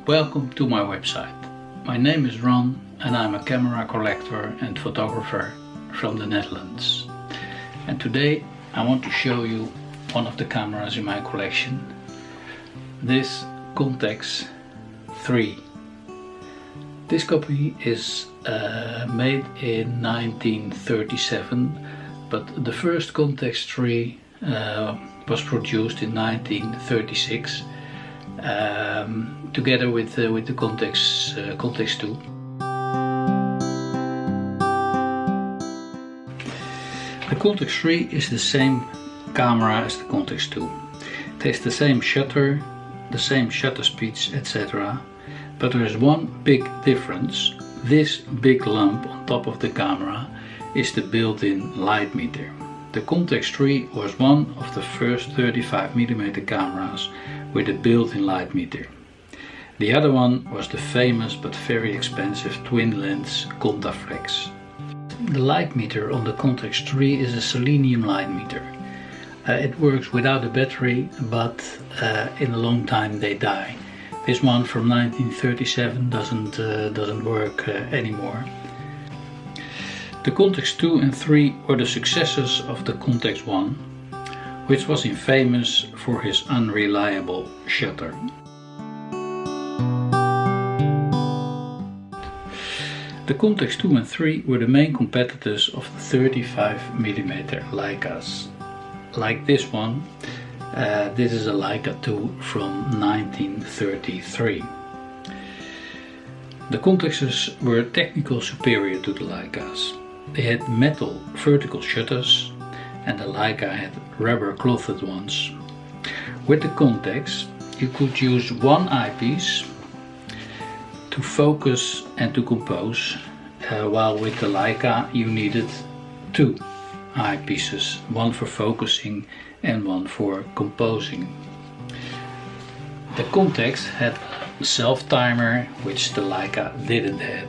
Welcome to my website. My name is Ron and I'm a camera collector and photographer from the Netherlands. And today I want to show you one of the cameras in my collection. This Contax III. This copy is made in 1937, but the first Contax III was produced in 1936 together with the Contax II. The Contax III is the same camera as the Contax II. It has the same shutter, the same shutter speeds, etc. But there is one big difference. This big lump on top of the camera is the built-in light meter. The Contax III was one of the first 35mm cameras with a built-in light meter. The other one was the famous but very expensive twin-lens Contax. The light meter on the Contax III is a selenium light meter. It works without a battery, but in a long time they die. This one from 1937 doesn't work anymore. The Contax II and III were the successors of the Contax I, which was infamous for his unreliable shutter. The Contax II and III were the main competitors of the 35mm Leicas. Like this one, this is a Leica II from 1933. The Contaxes were technically superior to the Leicas. They had metal vertical shutters and the Leica had rubber clothed ones. With the Contax you could use one eyepiece to focus and to compose, while with the Leica you needed two eyepieces, one for focusing and one for composing. The Contax had a self-timer, which the Leica didn't have.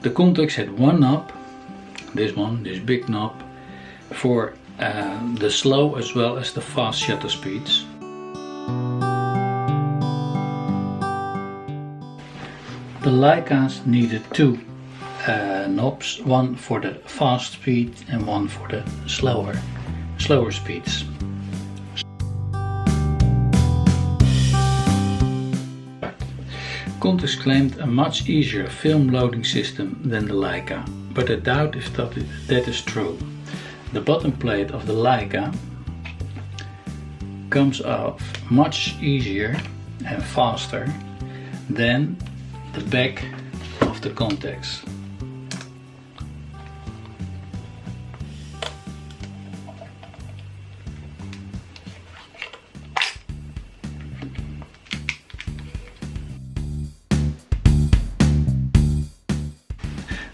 The Contax had one knob, this big knob, for the slow as well as the fast shutter speeds. The Leicas needed two knobs, one for the fast speed and one for the slower speeds. Contax claimed a much easier film loading system than the Leica, but I doubt if that is true. The bottom plate of the Leica comes off much easier and faster than the back of the Contax.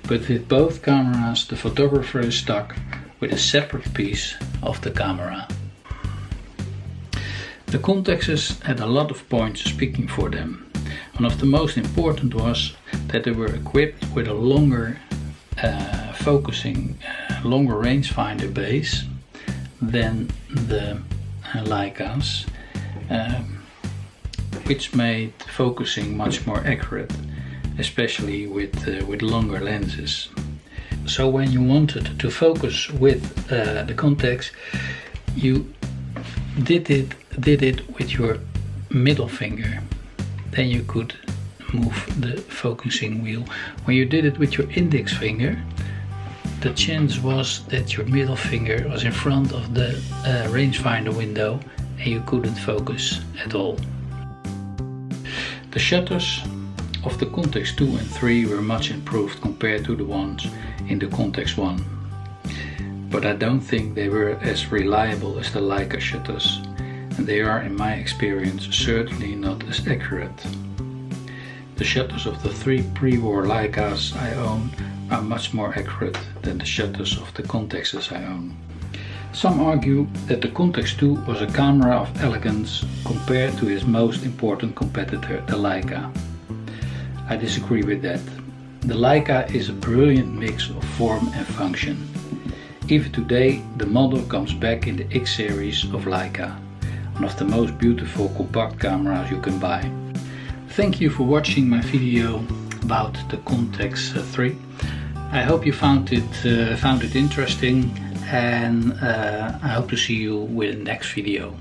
But with both cameras the photographer is stuck with a separate piece of the camera. The Contaxes had a lot of points speaking for them. One of the most important was that they were equipped with a longer longer rangefinder base than the Leicas, which made focusing much more accurate, especially with longer lenses. So when you wanted to focus with the Contax, you did it with your middle finger. Then you could move the focusing wheel. When you did it with your index finger, the chance was that your middle finger was in front of the rangefinder window and you couldn't focus at all. The shutters of the Contax II and III were much improved compared to the ones in the Contax I, but I don't think they were as reliable as the Leica shutters, and they are, in my experience, certainly not as accurate. The shutters of the three pre-war Leicas I own are much more accurate than the shutters of the Contaxes I own. Some argue that the Contax II was a camera of elegance compared to his most important competitor, the Leica. I disagree with that. The Leica is a brilliant mix of form and function. Even today the model comes back in the X series of Leica, one of the most beautiful compact cameras you can buy. thank you for watching my video about the Contax III. I hope you found it interesting, and I hope to see you with the next video.